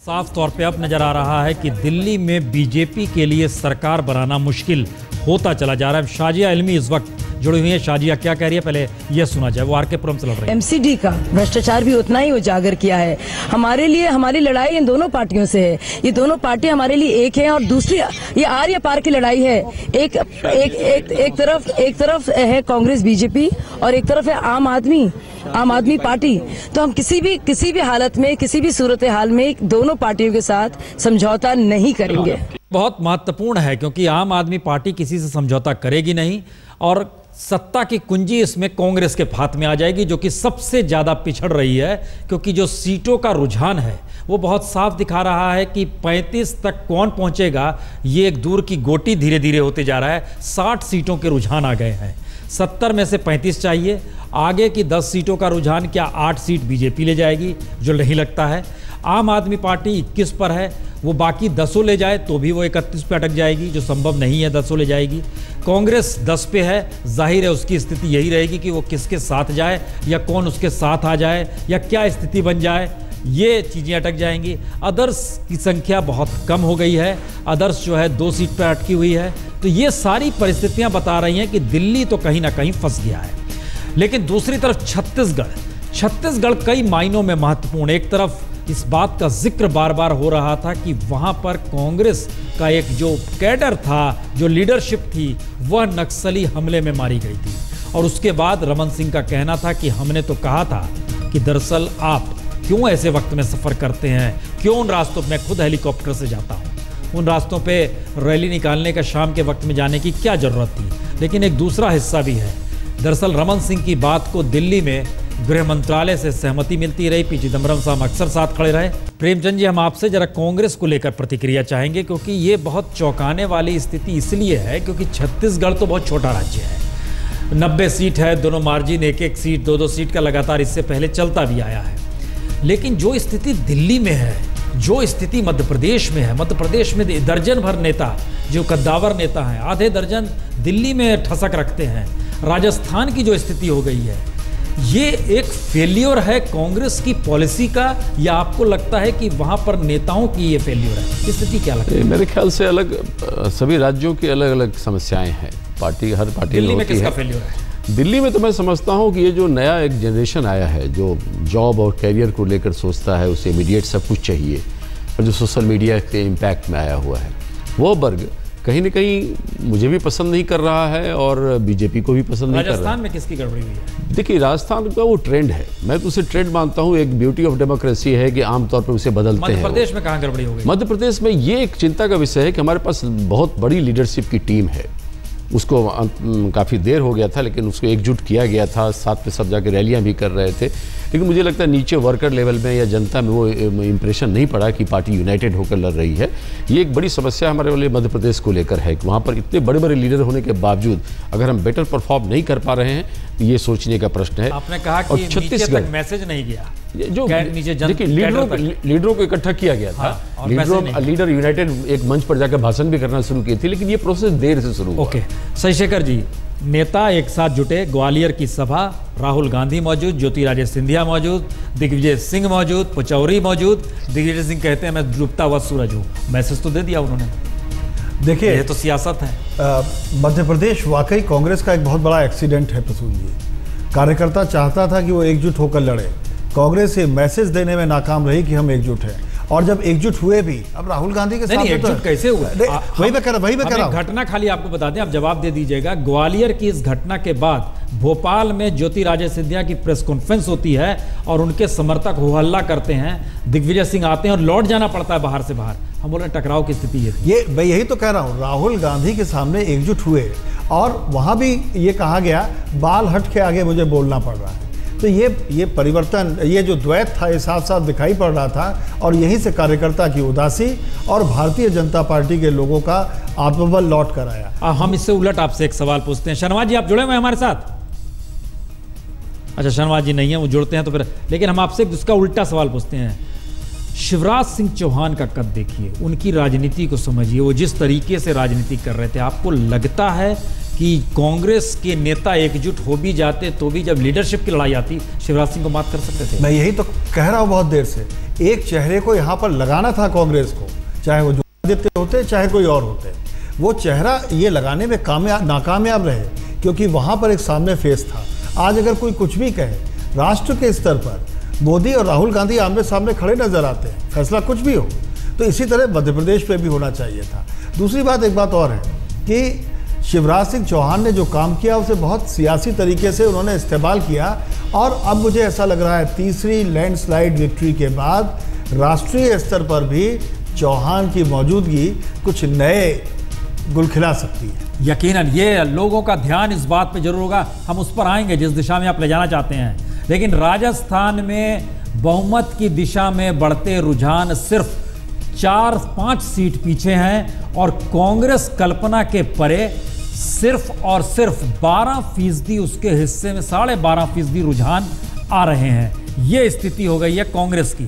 साफ तौर पे अब नजर आ रहा है कि दिल्ली में बीजेपी के लिए सरकार बनाना मुश्किल होता चला जा रहा है। शाजिया इल्मी इस वक्त जुड़ी हुई है। शाजिया क्या कह रही है, पहले यह सुना जाए। वो आरके पुरम से लड़ रही है। एमसीडी का भ्रष्टाचार भी उतना ही उजागर किया है। हमारे लिए हमारी लड़ाई इन दोनों पार्टियों से है। ये दोनों पार्टियां हमारे लिए एक है और दूसरी ये आर या पार की लड़ाई है। एक तरफ है कांग्रेस बीजेपी और एक तरफ है आम आदमी पार्टी। तो हम किसी भी हालत में, किसी भी सूरत हाल में दोनों पार्टियों के साथ समझौता नहीं करेंगे। बहुत महत्वपूर्ण है क्योंकि आम आदमी पार्टी किसी से समझौता करेगी नहीं और सत्ता की कुंजी इसमें कांग्रेस के हाथ में आ जाएगी, जो कि सबसे ज्यादा पिछड़ रही है। क्योंकि जो सीटों का रुझान है वो बहुत साफ दिखा रहा है कि 35 तक कौन पहुंचेगा, ये एक दूर की गोटी धीरे धीरे होते जा रहा है। 60 सीटों के रुझान आ गए हैं। 70 में से 35 चाहिए। आगे की 10 सीटों का रुझान क्या 8 सीट बीजेपी ले जाएगी, जो नहीं लगता है। आम आदमी पार्टी 21 पर है, वो बाकी 10 ले जाए तो भी वो 31 पे अटक जाएगी, जो संभव नहीं है। 10 ले जाएगी। कांग्रेस 10 पे है, जाहिर है उसकी स्थिति यही रहेगी कि वो किसके साथ जाए या कौन उसके साथ आ जाए या क्या स्थिति बन जाए, ये चीज़ें अटक जाएंगी। अदर्स की संख्या बहुत कम हो गई है। अदर्स जो है 2 सीट पर अटकी हुई है। तो ये सारी परिस्थितियां बता रही हैं कि दिल्ली तो कहीं ना कहीं फंस गया है। लेकिन दूसरी तरफ छत्तीसगढ़ कई मायनों में महत्वपूर्ण। एक तरफ इस बात का जिक्र बार बार हो रहा था कि वहां पर कांग्रेस का एक जो कैडर था, जो लीडरशिप थी, वह नक्सली हमले में मारी गई थी। और उसके बाद रमन सिंह का कहना था कि हमने तो कहा था कि दरअसल आप क्यों ऐसे वक्त में सफ़र करते हैं, क्यों उन रास्तों में खुद हेलीकॉप्टर से जाता हूँ, उन रास्तों पे रैली निकालने का शाम के वक्त में जाने की क्या ज़रूरत थी। लेकिन एक दूसरा हिस्सा भी है। दरअसल रमन सिंह की बात को दिल्ली में गृह मंत्रालय से सहमति मिलती रही। पी चिदम्बरम साहब अक्सर साथ खड़े रहे। प्रेमचंद जी, हम आपसे जरा कांग्रेस को लेकर प्रतिक्रिया चाहेंगे, क्योंकि ये बहुत चौंकाने वाली स्थिति इसलिए है क्योंकि छत्तीसगढ़ तो बहुत छोटा राज्य है। 90 सीट है, दोनों मार्जिन 1-1 सीट, 2-2 सीट का लगातार इससे पहले चलता भी आया है। लेकिन जो स्थिति दिल्ली में है, जो स्थिति मध्य प्रदेश में है, मध्य प्रदेश में दर्जन भर नेता जो कद्दावर नेता हैं, आधे दर्जन दिल्ली में ठसक रखते हैं। राजस्थान की जो स्थिति हो गई है, ये एक फेल्योर है कांग्रेस की पॉलिसी का, या आपको लगता है कि वहां पर नेताओं की ये फेल्योर है? स्थिति क्या लगती है? मेरे ख्याल से सभी राज्यों की अलग अलग समस्याएं हैं। हर पार्टी दिल्ली में किसका फेल्योर है? दिल्ली में तो मैं समझता हूं कि ये जो नया एक जनरेशन आया है, जो जॉब और कैरियर को लेकर सोचता है, उसे इमीडिएट सब कुछ चाहिए, और जो सोशल मीडिया के इम्पैक्ट में आया हुआ है, वो वर्ग कहीं न कहीं मुझे भी पसंद नहीं कर रहा है और बीजेपी को भी पसंद नहीं कर रहा है। राजस्थान में किसकी गड़बड़ी हुई है? देखिए, राजस्थान का वो ट्रेंड है, मैं तो उसे ट्रेंड मानता हूँ। एक ब्यूटी ऑफ डेमोक्रेसी है कि आमतौर पर उसे बदलते हैं। मध्य प्रदेश में कहाँ गड़बड़ी हो गई? मध्य प्रदेश में ये एक चिंता का विषय है कि हमारे पास बहुत बड़ी लीडरशिप की टीम है। उसको काफ़ी देर हो गया था, लेकिन उसको एकजुट किया गया था। साथ में सब जाके रैलियां भी कर रहे थे। लेकिन मुझे लगता है नीचे वर्कर लेवल में या जनता में वो इम्प्रेशन नहीं पड़ा कि पार्टी यूनाइटेड होकर लड़ रही है। ये एक बड़ी समस्या हमारे वाले मध्य प्रदेश को लेकर है कि वहाँ पर इतने बड़े बड़े लीडर होने के बावजूद अगर हम बेटर परफॉर्म नहीं कर पा रहे हैं, तो ये सोचने का प्रश्न है। आपने कहा कि छत्तीसगढ़ मैसेज नहीं गया, जो देखिए लीडरों को इकट्ठा किया गया था। हाँ, लीडर यूनाइटेड एक मंच पर जाकर भाषण भी करना शुरू किए थे, लेकिन ये प्रोसेस देर से शुरू हुआ। ओके, शशिशेखर जी, नेता एक साथ जुटे, ग्वालियर की सभा, राहुल गांधी मौजूद, ज्योतिरादित्य सिंधिया मौजूद, दिग्विजय सिंह मौजूद, पचौरी मौजूद। दिग्विजय सिंह कहते हैं मैं डूबता हुआ सूरज हूँ। मैसेज तो दे दिया उन्होंने। देखिए, ये तो सियासत है। मध्य प्रदेश वाकई कांग्रेस का एक बहुत बड़ा एक्सीडेंट है प्रसून जी। कार्यकर्ता चाहता था कि वो एकजुट होकर लड़े। कांग्रेस ये मैसेज देने में नाकाम रही कि हम एकजुट हैं, और जब एकजुट हुए भी, अब राहुल गांधी के साथ एकजुट कैसे हुआ? वही मैं कह रहा हूं। घटना खाली आपको बता दें, आप जवाब दे दीजिएगा। ग्वालियर की इस घटना के बाद भोपाल में ज्योतिरादित्य सिंधिया की प्रेस कॉन्फ्रेंस होती है और उनके समर्थक हो हल्ला करते हैं। दिग्विजय सिंह आते हैं और लौट जाना पड़ता है बाहर से बाहर। हम बोले टकराव की स्थिति है। ये मैं यही तो कह रहा हूँ, राहुल गांधी के सामने एकजुट हुए और वहां भी ये कहा गया बाल हट के आगे मुझे बोलना पड़ रहा है। तो ये परिवर्तन, ये जो द्वैत था, ये साफ साफ दिखाई पड़ रहा था। और यहीं से कार्यकर्ता की उदासी और भारतीय जनता पार्टी के लोगों का आत्मबल लौट कर आया। हम इससे उलट आपसे एक सवाल पूछते हैं। शर्मा जी, आप जुड़े हुए हमारे साथ? अच्छा, शर्मा जी नहीं है, वो जुड़ते हैं तो फिर, लेकिन हम आपसे उसका उल्टा सवाल पूछते हैं। शिवराज सिंह चौहान का कद देखिए, उनकी राजनीति को समझिए, वो जिस तरीके से राजनीति कर रहे थे, आपको लगता है कि कांग्रेस के नेता एकजुट हो भी जाते तो भी जब लीडरशिप की लड़ाई आती शिवराज सिंह को मात कर सकते थे? मैं यही तो कह रहा हूं बहुत देर से। एक चेहरे को यहाँ पर लगाना था कांग्रेस को, चाहे वो ज्योतिरादित्य होते चाहे कोई और होते। वो चेहरा ये लगाने में नाकामयाब रहे, क्योंकि वहाँ पर एक सामने फेस था। आज अगर कोई कुछ भी कहे, राष्ट्र के स्तर पर मोदी और राहुल गांधी आमने सामने खड़े नजर आते हैं, फैसला कुछ भी हो। तो इसी तरह मध्य प्रदेश पे भी होना चाहिए था। दूसरी बात, एक बात और है कि शिवराज सिंह चौहान ने जो काम किया उसे बहुत सियासी तरीके से उन्होंने इस्तेमाल किया, और अब मुझे ऐसा लग रहा है तीसरी लैंडस्लाइड विक्ट्री के बाद राष्ट्रीय स्तर पर भी चौहान की मौजूदगी कुछ नए गुल खिला सकती है। यकीनन ये लोगों का ध्यान इस बात पे जरूर होगा, हम उस पर आएंगे जिस दिशा में आप ले जाना चाहते हैं। लेकिन राजस्थान में बहुमत की दिशा में बढ़ते रुझान सिर्फ 4-5 सीट पीछे हैं, और कांग्रेस कल्पना के परे सिर्फ और सिर्फ 12% उसके हिस्से में 12.5% रुझान आ रहे हैं। ये स्थिति हो गई है कांग्रेस की।